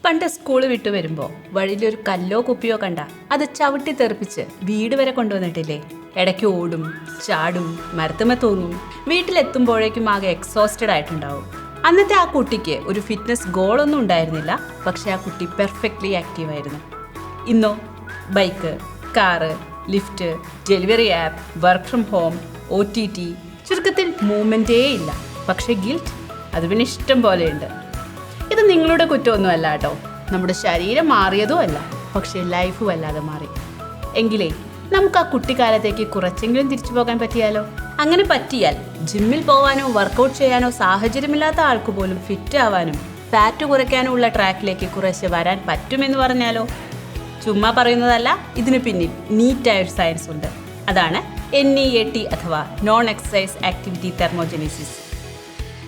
പണ്ട് സ്കൂൾ വിട്ടു വരുമ്പോൾ വഴിയിലൊരു കല്ലോ കുപ്പിയോ കണ്ട അത് ചവിട്ടി തെറിപ്പിച്ച് വീട് വരെ കൊണ്ടുവന്നിട്ടില്ലേ? ഇടയ്ക്ക് ഓടും, ചാടും, മരത്തുമ തൂങ്ങും. വീട്ടിലെത്തുമ്പോഴേക്കും ആകെ എക്സോസ്റ്റഡ് ആയിട്ടുണ്ടാവും. അന്നത്തെ ആ കുട്ടിക്ക് ഒരു ഫിറ്റ്നസ് ഗോളൊന്നും ഉണ്ടായിരുന്നില്ല, പക്ഷെ ആ കുട്ടി പെർഫെക്റ്റ്ലി ആക്റ്റീവായിരുന്നു. ഇന്നോ bike, car, lift, delivery app, work from home, OTT, ചുരുക്കത്തിൽ മൂവ്മെൻറ്റേ ഇല്ല. പക്ഷേ ഗിൽറ്റ് അത് പിന്നെ ഇഷ്ടം പോലെയുണ്ട്. ഇത് നിങ്ങളുടെ കുറ്റമൊന്നുമല്ല കേട്ടോ, നമ്മുടെ ശരീരം മാറിയതും അല്ല, പക്ഷേ ലൈഫ് വല്ലാതെ മാറി. എങ്കിലേ നമുക്ക് ആ കുട്ടിക്കാലത്തേക്ക് കുറച്ചെങ്കിലും തിരിച്ചു പോകാൻ പറ്റിയാലോ? അങ്ങനെ പറ്റിയാൽ ജിമ്മിൽ പോകാനോ വർക്കൗട്ട് ചെയ്യാനോ സാഹചര്യമില്ലാത്ത ആൾക്ക് പോലും ഫിറ്റ് ആവാനും ഫാറ്റ് കുറയ്ക്കാനും ഉള്ള ട്രാക്കിലേക്ക് കുറേശ്ശെ വരാൻ പറ്റുമെന്ന് പറഞ്ഞാലോ? ചുമ്മാ പറയുന്നതല്ല, ഇതിനു പിന്നിൽ നീറ്റായൊരു സയൻസ് ഉണ്ട്. അതാണ് NEAT അഥവാ നോൺ എക്സസൈസ് ആക്ടിവിറ്റി തെർമോജനീസിസ്.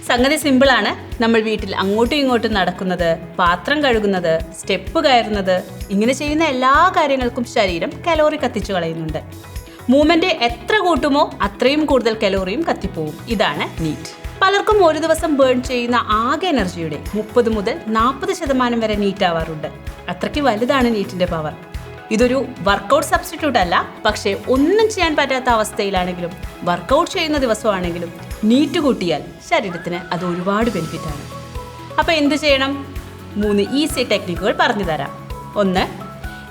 സംഗതി സിമ്പിളാണ്. നമ്മൾ വീട്ടിൽ അങ്ങോട്ടും ഇങ്ങോട്ടും നടക്കുന്നത്, പാത്രം കഴുകുന്നത്, സ്റ്റെപ്പ് കയറുന്നത്, ഇങ്ങനെ ചെയ്യുന്ന എല്ലാ കാര്യങ്ങൾക്കും ശരീരം കലോറി കത്തിച്ചു കളയുന്നുണ്ട്. മൂവ്മെന്റ് എത്ര കൂട്ടുമോ അത്രയും കൂടുതൽ കലോറിയും കത്തിപ്പോവും. ഇതാണ് നീറ്റ്. പലർക്കും ഒരു ദിവസം ബേൺ ചെയ്യുന്ന ആകെ എനർജിയുടെ 30 മുതൽ 40% വരെ നീറ്റ് ആവാറുണ്ട്. അത്രയ്ക്ക് വലുതാണ് നീറ്റിന്റെ പവർ. ഇതൊരു വർക്കൗട്ട് സബ്സ്റ്റിറ്റ്യൂട്ട് അല്ല, പക്ഷേ ഒന്നും ചെയ്യാൻ പറ്റാത്ത അവസ്ഥയിലാണെങ്കിലും വർക്കൗട്ട് ചെയ്യുന്ന ദിവസമാണെങ്കിലും നീറ്റ് കൂട്ടിയാൽ ശരീരത്തിന് അത് ഒരുപാട് ബെനിഫിറ്റാണ്. അപ്പോൾ എന്ത് ചെയ്യണം? 3 ഈസി ടെക്നിക്കുകൾ പറഞ്ഞു തരാം. 1,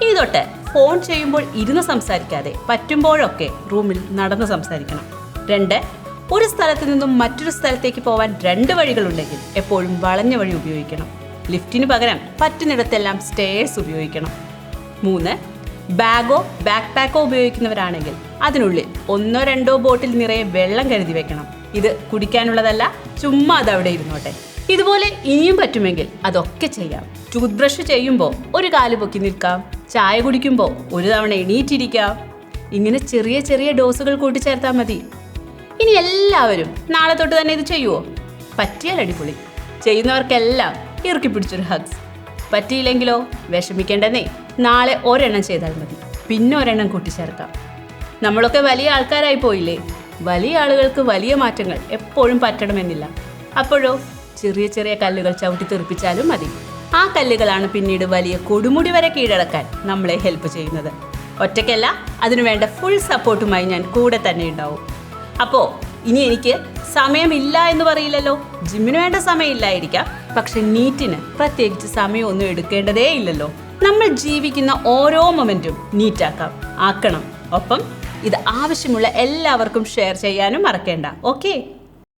ഇനി തൊട്ട് ഫോൺ ചെയ്യുമ്പോൾ ഇരുന്ന് സംസാരിക്കാതെ പറ്റുമ്പോഴൊക്കെ റൂമിൽ നടന്ന് സംസാരിക്കണം. 2, ഒരു സ്ഥലത്ത് നിന്നും മറ്റൊരു സ്ഥലത്തേക്ക് പോകാൻ 2 വഴികളുണ്ടെങ്കിൽ എപ്പോഴും വളഞ്ഞ വഴി ഉപയോഗിക്കണം. ലിഫ്റ്റിന് പകരം പറ്റുന്നിടത്തെല്ലാം സ്റ്റെയർസ് ഉപയോഗിക്കണം. 3, ബാഗോ ബാക്ക് പാക്കോ ഉപയോഗിക്കുന്നവരാണെങ്കിൽ അതിനുള്ളിൽ 1-2 ബോട്ടിൽ നിറയെ വെള്ളം കരുതി വെക്കണം. ഇത് കുടിക്കാനുള്ളതല്ല, ചുമ്മാ അത് അവിടെ ഇരുന്നോട്ടെ. ഇതുപോലെ ഇനിയും പറ്റുമെങ്കിൽ അതൊക്കെ ചെയ്യാം. ടൂത്ത് ബ്രഷ് ചെയ്യുമ്പോൾ ഒരു കാല് പൊക്കി നിൽക്കാം, ചായ കുടിക്കുമ്പോൾ ഒരു തവണ എണീറ്റിരിക്കാം. ഇങ്ങനെ ചെറിയ ചെറിയ ഡോസുകൾ കൂട്ടിച്ചേർത്താൽ മതി. ഇനി എല്ലാവരും നാളെ തൊട്ട് തന്നെ ഇത് ചെയ്യുമോ? പറ്റിയാൽ അടിപൊളി. ചെയ്യുന്നവർക്കെല്ലാം ഇറുക്കി പിടിച്ചൊരു ഹഗ്സ്. പറ്റിയില്ലെങ്കിലോ വിഷമിക്കേണ്ടെന്നേ, നാളെ ഒരെണ്ണം ചെയ്താൽ മതി, പിന്നെ ഒരെണ്ണം കൂട്ടിച്ചേർക്കാം. നമ്മളൊക്കെ വലിയ ആൾക്കാരായി പോയില്ലേ? വലിയ ആളുകൾക്ക് വലിയ മാറ്റങ്ങൾ എപ്പോഴും പറ്റണമെന്നില്ല. അപ്പോഴോ ചെറിയ ചെറിയ കല്ലുകൾ ചവിട്ടി തെറിപ്പിച്ചാലും മതി. ആ കല്ലുകളാണ് പിന്നീട് വലിയ കൊടുമുടി വരെ കീഴടക്കാൻ നമ്മളെ ഹെൽപ്പ് ചെയ്യുന്നത്. ഒറ്റയ്ക്കല്ല, അതിനുവേണ്ട ഫുൾ സപ്പോർട്ടുമായി ഞാൻ കൂടെ തന്നെ ഉണ്ടാവും. അപ്പോൾ ഇനി എനിക്ക് സമയമില്ല എന്ന് പറയില്ലല്ലോ. ജിമ്മിന് വേണ്ട സമയമില്ലായിരിക്കാം, പക്ഷെ നീറ്റിന് പ്രത്യേകിച്ച് സമയമൊന്നും എടുക്കേണ്ടതേ ഇല്ലല്ലോ. നമ്മൾ ജീവിക്കുന്ന ഓരോ മൊമെന്റും നീറ്റാക്കാം, ആക്കണം. ഒപ്പം ഇത് ആവശ്യമുള്ള എല്ലാവർക്കും ഷെയർ ചെയ്യാനും മറക്കേണ്ട. ഓക്കെ?